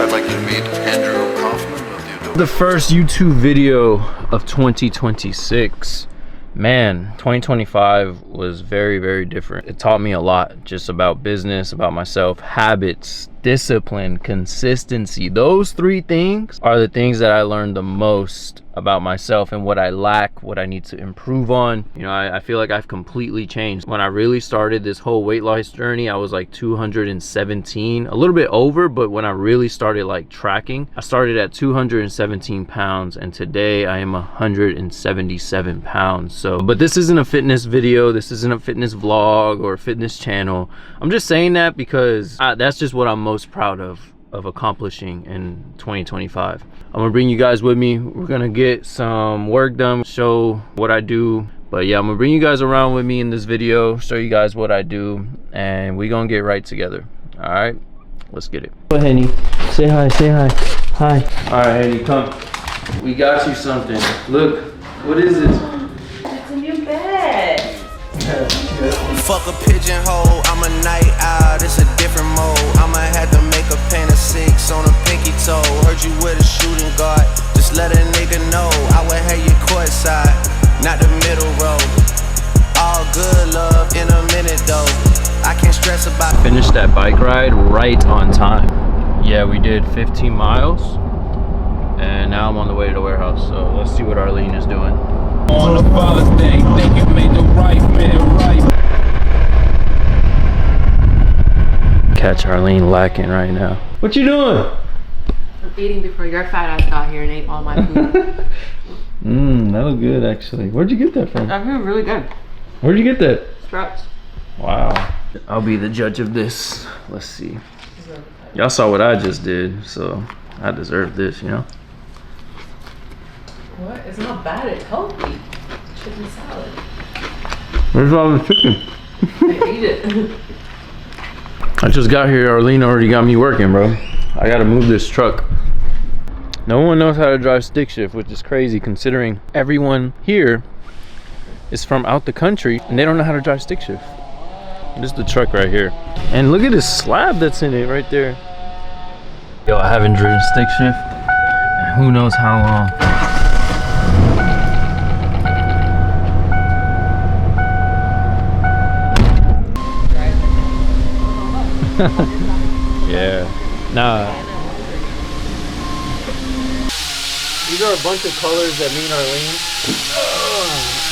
I'd like you to meet Andrew Kaufman of the Adobe. The first YouTube video of 2026. Man, 2025 was very different. It taught me a lot just about business, about myself, habits, discipline, consistency. Those three things are the things that I learned the most about myself and what I lack, what I need to improve on. You know, I feel like I've completely changed. When I really started this whole weight loss journey, I was like 217, a little bit over, but when I really started like tracking, I started at 217 pounds and today I am 177 pounds. So, but this isn't a fitness video, this isn't a fitness vlog or a fitness channel. I'm just saying that because that's just what I'm most proud of accomplishing in 2025. I'm gonna bring you guys with me. We're gonna get some work done, show what I do. But yeah, I'm gonna bring you guys around with me in this video, show you guys what I do, and we're gonna get right together. All right, let's get it. Go ahead, Henny. Say hi, say hi. Hi. All right, Henny, come. We got you something. Look, what is it? It's a new bed. Fuck a pigeonhole, I'm a night owl, it's a different mode. I'ma have to make a paint of 6 on a pinky toe. Heard you with a shooting guard, just let a nigga know. I would have you courtside, not the middle row. All good love in a minute though. I can't stress about. Finished that bike ride right on time. Yeah, we did 15 miles and now I'm on the way to the warehouse. So let's see what Arlene is doing. On the Father's Day, think you made the right man right. Catch Arlene lacking right now. What you doing? I'm eating before your fat ass got here and ate all my food. That was good actually. Where'd you get that from? That food really good. Where'd you get that? Sprouts. Wow. I'll be the judge of this. Let's see. Y'all saw what I just did, so I deserve this, you know? What? It's not bad, it's healthy. Chicken salad. Where's all the chicken? I ate it. I just got here, Arlene already got me working, bro. I gotta move this truck. No one knows how to drive stick shift, which is crazy considering everyone here is from out the country and they don't know how to drive stick shift. This is the truck right here. And look at this slab that's in it right there. Yo, I haven't driven stick shift in who knows how long. Yeah, nah. These are a bunch of colors that me and Arlene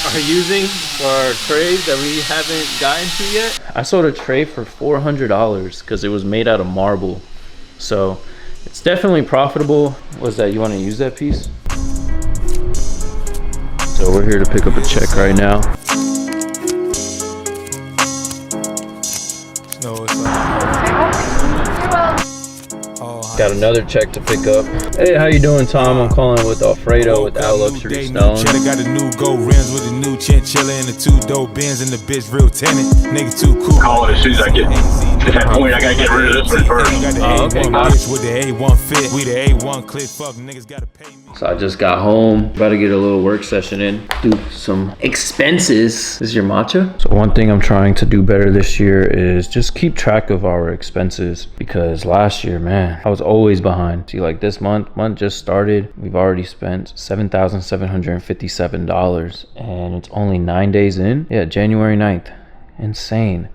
are using for our trays that we haven't gotten to yet. I sold a tray for $400 because it was made out of marble. So it's definitely profitable. What's that, you want to use that piece? So we're here to pick up a check right now. Got another check to pick up. Hey, how you doing, Tom? I'm calling with Alfredo with Our Luxury Stone. Got the new gold rims with the new chinchilla and the 2 dope bins and the bitch real tenant. Nigga too cool. Call it as soon as I get to that point. I gotta get rid of this one first. Oh, okay. With the A1 fit, we the A1 click. Fuck, niggas gotta pay me. So I just got home, about to get a little work session in, do some expenses. This is your matcha? So one thing I'm trying to do better this year is just keep track of our expenses, because last year, man, I was always behind. See, like this month just started, we've already spent $7,757 and it's only 9 days in. Yeah, January 9th. Insane.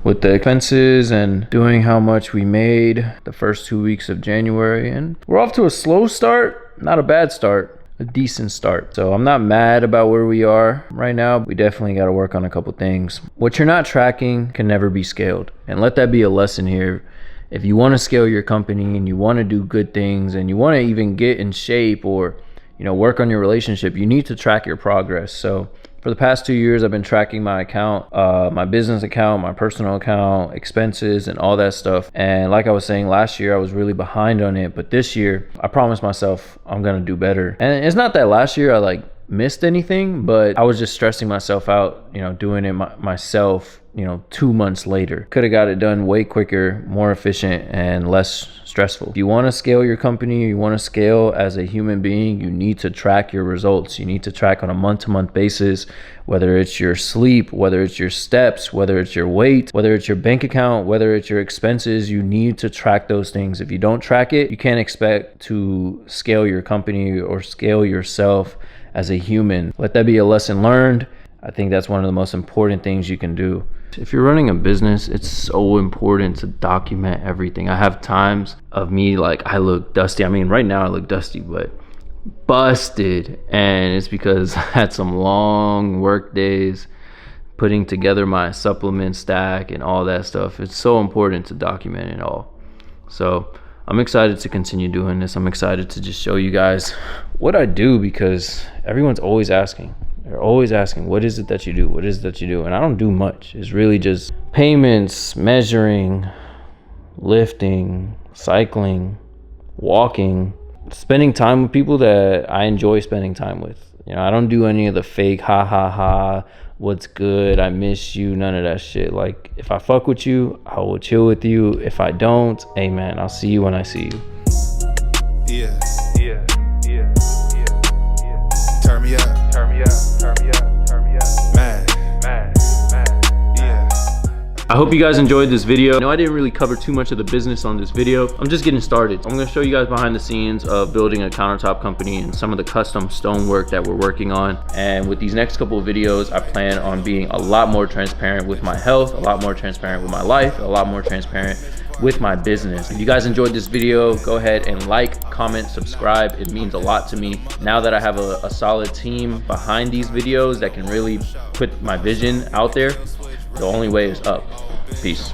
With the expenses and doing how much we made the first 2 weeks of January, and we're off to a slow start, not a bad start, a decent start. So I'm not mad about where we are right now. We definitely got to work on a couple things. What you're not tracking can never be scaled, and let that be a lesson here. If you want to scale your company and you want to do good things and you want to even get in shape or, you know, work on your relationship, you need to track your progress. So for the past 2 years, I've been tracking my account, my business account, my personal account, expenses, and all that stuff. And like I was saying, last year I was really behind on it, but this year I promised myself I'm gonna do better. And it's not that last year I missed anything, but I was just stressing myself out, you know, doing it myself, you know, 2 months later. Could have got it done way quicker, more efficient, and less stressful. If you want to scale your company, you want to scale as a human being, you need to track your results. You need to track on a month-to-month basis, whether it's your sleep, whether it's your steps, whether it's your weight, whether it's your bank account, whether it's your expenses. You need to track those things. If you don't track it, you can't expect to scale your company or scale yourself as a human. Let that be a lesson learned. I think that's one of the most important things you can do. If you're running a business, it's so important to document everything. I have times of me like, I look dusty. I mean, right now I look dusty, but busted. And it's because I had some long work days putting together my supplement stack and all that stuff. It's so important to document it all. So I'm excited to continue doing this. I'm excited to just show you guys what I do, because everyone's always asking. They're always asking, what is it that you do? What is it that you do? And I don't do much. It's really just payments, measuring, lifting, cycling, walking, spending time with people that I enjoy spending time with. You know, I don't do any of the fake ha ha ha, what's good, I miss you, none of that shit. Like, if I fuck with you, I will chill with you. If I don't, hey man, I'll see you when I see you. Yeah. Turn me up. Man. Yeah. I hope you guys enjoyed this video. I know I didn't really cover too much of the business on this video. I'm just getting started. I'm gonna show you guys behind the scenes of building a countertop company and some of the custom stonework that we're working on. And with these next couple of videos, I plan on being a lot more transparent with my health, a lot more transparent with my life, a lot more transparent with my business. If you guys enjoyed this video, go ahead and like, comment, subscribe. It means a lot to me. Now that I have a solid team behind these videos that can really put my vision out there, the only way is up. Peace.